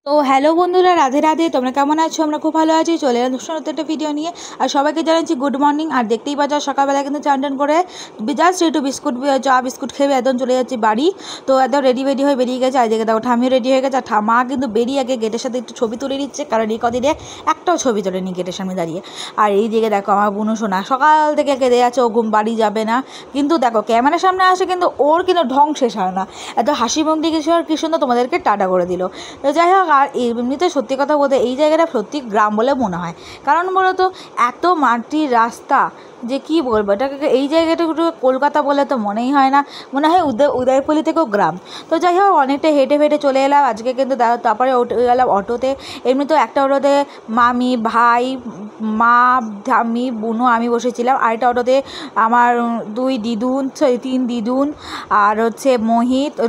তো হ্যালো বন্ধুরা, রাধে রাধে। তোমরা কেমন আছো? আমরা খুব ভালো আছি। চলে এলাম নতুন একটা ভিডিও নিয়ে। আর সবাইকে জানাচ্ছি গুড মর্নিং। আর দেখতেই পাচ্ছ সকালবেলা কিন্তু চান টান করে জাস্ট একটু চা বিস্কুট খেয়ে একদম চলে যাচ্ছি বাড়ি। তো একদম রেডি হয়ে বেরিয়ে গেছে। আর দেখে দেখো ঠামিও রেডি হয়ে গেছে। আর মা কিন্তু বেরিয়ে আগে গেটের সাথে একটু ছবি তুলে নিচ্ছে, কারণ এই কদিনে একটাও ছবি তোলেনি গেটের সামনে দাঁড়িয়ে। আর এই দিকে দেখো আমার বুনু সোনা সকাল থেকে কেঁদে যাচ্ছে, ও ঘুম বাড়ি যাবে না। কিন্তু দেখো ক্যামেরার সামনে আসে কিন্তু ওর কিন্তু ঢং শেষ হয় না। এত হাসি মুখ দিয়ে কি সুন্দর তোমাদেরকে টাটা করে দিল। তো যাই হোক, আর এমনিতে সত্যি কথা বলতে এই জায়গাটা সত্যি গ্রাম বলে মনে হয়। কারণ বলো তো, এত মাটির রাস্তা যে কি বলবো, এটাকে এই জায়গাটা কলকাতা বলে তো মনেই হয় না, মনে হয় উদয়পল্লী থেকেও গ্রাম। তো যাই হোক, অনেকটা হেঁটে চলে এলাম আজকে কিন্তু। তারপরে উঠে গেলাম অটোতে। এমনি তো একটা অটোতে মামি, ভাই, মা, ঠাম্মি, বুনু, আমি বসেছিলাম। আরেকটা অটোতে আমার তিন দিদুন আর হচ্ছে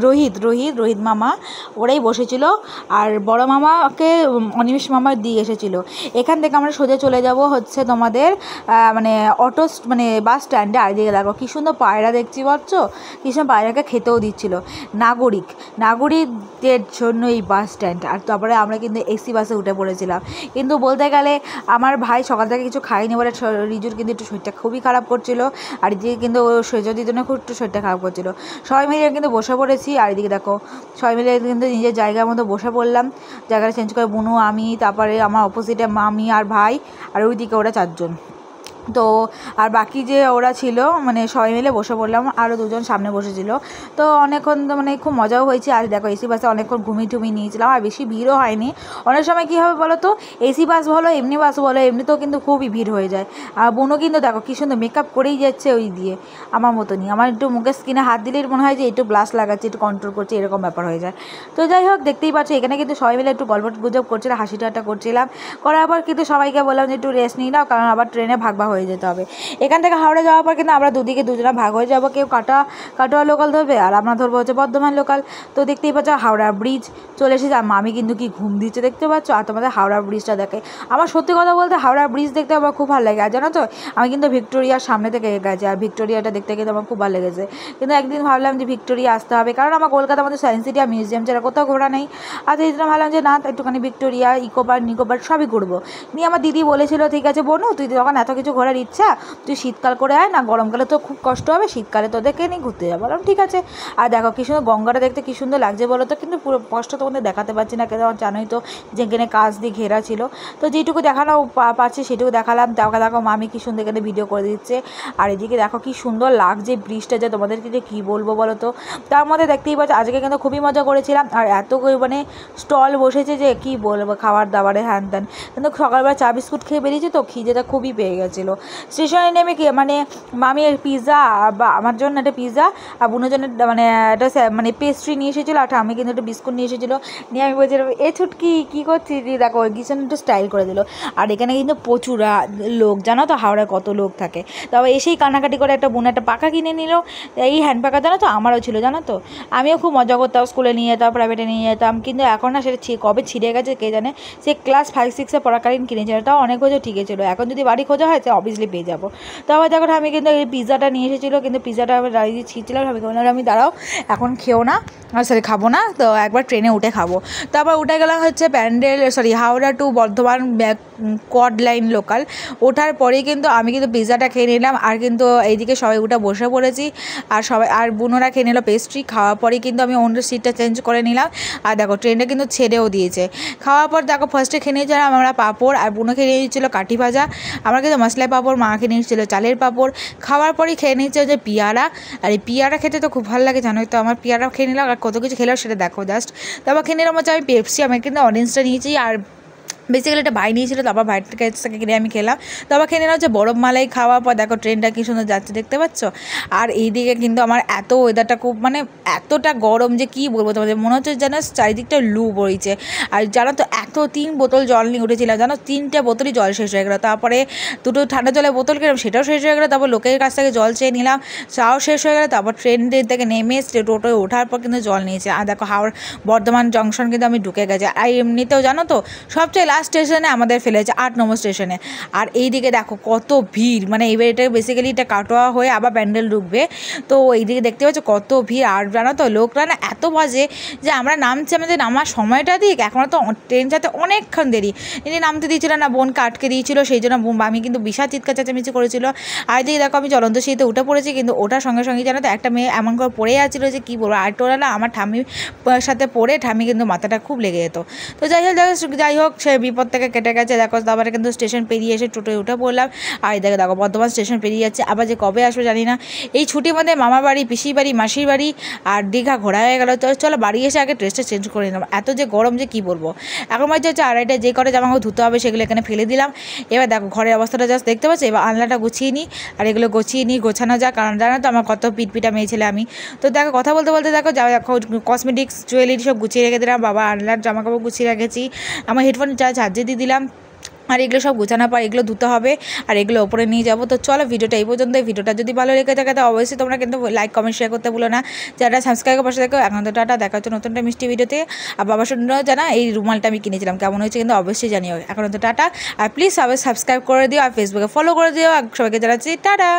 রোহিত মামা, ওরাই বসেছিল। আর বড় মামাকে অনিমেষ মামা দিয়ে এসেছিলো। এখান থেকে আমরা সোজা চলে যাব হচ্ছে তোমাদের বাস স্ট্যান্ডে। আর দিকে দেখো কী সুন্দর পায়রা দেখছি, পাচ্ছ? কী সুন্দর পায়রাকে খেতেও দিচ্ছিল। নাগরিকদের জন্য এই বাস স্ট্যান্ড। আর তারপরে আমরা কিন্তু এসি বাসে উঠে পড়েছিলাম। কিন্তু বলতে গেলে আমার ভাই সকাল থেকে কিছু খাইনি বলে রিজুর কিন্তু একটু শরীরটা খুবই খারাপ করছিল। আর এদিকে কিন্তু সেজদির জন্য খুব একটু শরীরটা খারাপ করছিল। সবাই মিলে কিন্তু বসে পড়েছি। আর এদিকে দেখো সবাই মিলে কিন্তু নিজের জায়গার মতো বসে পড়লাম। জায়গাটা চেঞ্জ করে বুনু, আমি, তারপরে আমার অপোজিটে মামি আর ভাই, আর ওইদিকে ওরা 4 জন। তো আর বাকি যে ওরা ছিল সবাই মিলে বসে পড়লাম। আরও 2 জন সামনে বসেছিল। তো অনেকক্ষণ খুব মজাও হয়েছে। আর দেখো এসি বাসে অনেকক্ষণ ঘুমিয়ে নিয়েছিলাম। আর বেশি ভিড়ও হয়নি। অনেক সময় কী হবে বলো তো, এসি বাস বলো এমনি বাস বলো, এমনিতেও কিন্তু খুবই ভিড় হয়ে যায়। আর বোনও কিন্তু দেখো কী সুন্দর মেকআপ করেই যাচ্ছে ওই দিয়ে, আমার মতনই। আমার একটু মুখের স্কিনে হাত দিলেই মনে হয় যে একটু ব্লাশ লাগাচ্ছে, একটু কন্ট্রোল করছে, এরকম ব্যাপার হয়ে যায়। তো যাই হোক, দেখতেই পাচ্ছ এখানে কিন্তু সবাই মিলে একটু গল্প গুজব করছিলাম, হাসি ঠাট্টা করছিলাম। করার পর কিন্তু সবাইকে বললাম যে একটু রেস্ট নিয়ে নাও, কারণ আবার ট্রেনে ভাগ হয়ে যেতে হবে। এখান থেকে হাওড়া যাওয়ার পর কিন্তু আমরা দুদিকে দুজনা ভাগ হয়ে যাবো। কেউ কাটোয়া লোকাল ধরবে, আর আমরা ধরবো হচ্ছে বর্ধমান লোকাল। তো দেখতেই পাচ্ছ হাওড়া ব্রিজ চলে এসেছে। আর মামি কিন্তু কি ঘুম দিচ্ছে দেখতে পাচ্ছ। আর তোমাদের হাওড়া ব্রিজটা দেখে আমার সত্যি কথা বলতে হাওড়া ব্রিজ দেখতে আমার খুব ভালো লাগে। আর জানো তো, আমি কিন্তু ভিক্টোরিয়ার সামনে থেকে গেছি। আর ভিক্টোরিয়াটা দেখতে কিন্তু আমার খুব ভালো লেগেছে। কিন্তু একদিন ভাবলাম যে ভিক্টোরিয়া আসতে হবে, কারণ আমার কলকাতার মধ্যে সায়েন্স সিটি আর মিউজিয়াম ছাড়া কোথাও ঘোরা নেই। আর সেই জন্য ভাবলাম যে না, একটুখানি ভিক্টোরিয়া, ইকো পার্ক সবই ঘুরবো। নিয়ে আমার দিদি বলেছিল ঠিক আছে বোনু, তুই যখন এত কিছু ঘোরার ইচ্ছা, তুই শীতকাল করে আয় না, গরমকালে তো খুব কষ্ট হবে, শীতকালে তোদেরকে নিয়ে ঘুরতে যাবো। বললাম ঠিক আছে। আর দেখো কী সুন্দর গঙ্গাটা দেখতে কী সুন্দর লাগছে বলো তো। কিন্তু পুরো কষ্ট তোমাদের দেখাতে পারছি না, কেন জানোই তো যে এখানে কাজ দিয়ে ঘেরা ছিল। তো যেটুকু দেখানো পাচ্ছি সেটুকু দেখালাম। দেখো মামি কী সুন্দর এখানে ভিডিও করে দিচ্ছে। আর এদিকে দেখো কী সুন্দর লাগছে ব্রিজটা, যে তোমাদেরকে যে কী বলবো বলো তো। তার মধ্যে দেখতেই পাচ্ছ আজকে কিন্তু খুবই মজা করেছিলাম। আর এত স্টল বসেছে যে কী বলবো, খাবার দাবারে হ্যান ত্যান। কিন্তু সকালবেলা চা বিস্কুট খেয়ে বেরিয়েছি তো খিদেটা খুবই পেয়ে গেছিলো। স্টেশনে নেমে মামি পিৎজা বা আমার জন্য একটা পিৎজা, আর বোনের জন্য একটা পেস্ট্রি নিয়ে এসেছিলো। আর আমি কিন্তু একটা বিস্কুট নিয়ে এসেছিলো। নিয়ে আমি বলছিলাম এ ছুটকি কী করছিস, দেখো গিয়েছেন একটু স্টাইল করে দিল। আর এখানে কিন্তু প্রচুর লোক, জানো তো হাওড়ায় কত লোক থাকে। তবে এসেই কান্নাকাটি করে একটা বোন একটা পাখা কিনে নিল। এই হ্যান্ড পাখা জানো তো আমারও ছিল, জানো তো। আমিও খুব মজা করতাম, স্কুলে নিয়ে যেতাম, প্রাইভেটে নিয়ে যেতাম। কিন্তু এখন না, সেটা কবে ছিঁড়ে গেছে কে জানে। সে ক্লাস 5-6 পড়াকালীন কিনেছিল, তাও অনেক বছর ঠিকই ছিল। এখন যদি বাড়ি খোঁজা হয় তো অবভিয়াসলি পেয়ে যাবো। তো আবার দেখো আমি কিন্তু এই পিৎজাটা নিয়ে এসেছিলো, কিন্তু পিৎজাটা আমি দাঁড়িয়ে ছিঁড়ছিলাম। আমি বললাম আমি দাঁড়াও, এখন খেও না, খাবো না, তো একবার ট্রেনে উঠে খাবো। তারপর উঠে গেলাম হচ্ছে হাওড়া টু বর্ধমান কড লাইন লোকাল। ওঠার পরেই কিন্তু আমি কিন্তু পিৎজাটা খেয়ে নিলাম। আর কিন্তু এইদিকে সবাই উঠে বসে পড়েছি। আর বুনোরা খেয়ে নিল পেস্ট্রি। খাওয়ার পরেই কিন্তু আমি অন্য সিটটা চেঞ্জ করে নিলাম। আর দেখো ট্রেনটা কিন্তু ছেড়েও দিয়েছে। খাওয়ার পর দেখো ফার্স্টে খেয়ে নিয়েছিলাম আমরা পাঁপড়, আর বুনো খেয়ে নিয়েছিলো কাঠি ভাজা। আমরা কিন্তু মশলা পাঁপড়, মা খেয়ে নিয়েছিলো চালের পাঁপড়। খাওয়ার পরেই খেয়ে নিচ্ছে যে পিয়ারা। আর এই পিয়ারা খেতে তো খুব ভালো লাগে, জানোই তো। আমার পিয়ারা খেয়ে নিলাম। আর কত কিছু খেলাম সেটা দেখো জাস্ট। তারপর খেয়ে নিলাম হচ্ছে আমি পেপসি। আমি কিন্তু অরেঞ্জটা নিয়েছি, আর বেসিক্যালি একটা ভাই নিয়েছিল, তারপর ভাইয়ের কাছ থেকে কিনে আমি খেলাম। তারপর খেয়ে নিলাম হচ্ছে বরফ মালাই। খাওয়ার পর দেখো ট্রেনটা কী সুন্দর যাচ্ছে দেখতে পাচ্ছ। আর এইদিকে কিন্তু আমার এত ওয়েদারটা খুব এতটা গরম যে কী বলবো তোমাদের, মনে হচ্ছে যেন চারিদিকটা লু বইছে। আর জানো তো 3 বোতল জল নিয়ে উঠেছিলাম, জানো 3টে বোতলই জল শেষ হয়ে গেলো। তারপরে 2টো ঠান্ডা জলের বোতল কিনলাম, সেটাও শেষ হয়ে গেলো। তারপর লোকের কাছ থেকে জল চেয়ে নিলাম, চাও শেষ হয়ে গেলো। তারপর ট্রেনের থেকে নেমে টোটোয় ওঠার পর কিন্তু জল নিয়েছে। আর দেখো বর্ধমান জংশন কিন্তু আমি ঢুকে গেছি। আর এমনিতেও জানো তো সবচেয়ে লাস্ট স্টেশনে আমাদের ফেলেছে 8 নম্বর স্টেশনে। আর এইদিকে দেখো কত ভিড়, মানে এবার এটা বেসিক্যালি এটা কাটোয়া হয়ে আবার প্যান্ডেল ঢুকবে, তো এইদিকে দেখতে পাচ্ছ কত ভিড়। আর জানো তো লোকরা না এত বাজে যে আমরা নামছি, আমাদের নামার সময়টা দিক, এখন তো ট্রেন যাতে অনেকক্ষণ দেরি, এটি নামতে দিয়েছিল না, বোনকে আটকে দিয়েছিল, সেই জন্য আমি কিন্তু বিশাল চিৎকার চেঁচামেচি করেছিল। আর এদিকে দেখো আমি চলন্ত সিঁড়িতে উঠে পড়েছি, কিন্তু ওটার সঙ্গে সঙ্গে জানো তো একটা মেয়ে এমন করে পড়ে যাচ্ছিল যে কী বলবো, আর টোলা না আমার ঠাম্মির সাথে পড়ে ঠাম্মি কিন্তু মাথাটা খুব লেগে যেত। তো যাই হোক সে বিপদ থেকে কেটে গেছে। দেখো তারপরে কিন্তু স্টেশন পেরিয়ে এসে টোটোয় উঠে পড়লাম। আর এদিকে দেখো বর্ধমান স্টেশন পেরিয়ে যাচ্ছে, আবার যে কবে আসবে জানি না। এই ছুটির মধ্যে মামার বাড়ি, পিসির বাড়ি, মাসির বাড়ি আর দীঘা ঘোরা হয়ে গেল। তো চলো বাড়ি এসে আগে ড্রেসটা চেঞ্জ করে নিলাম, এত যে গরম যে কী বলবো। এখন বাজে হচ্ছে 2:30, যে কটা জামা কাপড় ধুতে হবে সেগুলো এখানে ফেলে দিলাম। এবার দেখো ঘরের অবস্থাটা জাস্ট দেখতে পাচ্ছি, এবার আলনাটা গুছিয়ে নিই, আর এগুলো গুছিয়ে নিই, গোছানো যাক, কারণ জানো তো আমার কত পিটপিটা মেয়ে ছেলে আমি। তো দেখো কথা বলতে বলতে দেখো কসমেটিক্স জুয়েলারি সব গুছিয়ে রেখে দিলাম, বাবা আলনার জামা কাপড় গুছিয়ে রেখেছি, আমার হেডফোন চার্জে দিয়ে দিলাম। আর এগুলো সব গোছানোর পর এগুলো ধুতে হবে, আর এগুলো ওপরে নিয়ে যাবো। তো চলো ভিডিওটা এই পর্যন্ত। ভিডিওটা যদি ভালো লেগে থাকে তো অবশ্যই তোমরা কিন্তু লাইক কমেন্ট শেয়ার করতে ভুলো না। যারা সাবস্ক্রাইব পাশে দেখো, এখন তো টাটা, দেখা হচ্ছে নতুনটা মিষ্টি ভিডিওতে। আর বাবা শুনলেও জানা এই রুমালটা আমি কিনেছিলাম কেমন হয়েছে কিন্তু অবশ্যই জানিও। এখন তো টাটা, আর প্লিজ সবাই সাবস্ক্রাইব করে দিও, আর ফেসবুকে ফলো করে দিও, আর সবাইকে জানাচ্ছি টাটা।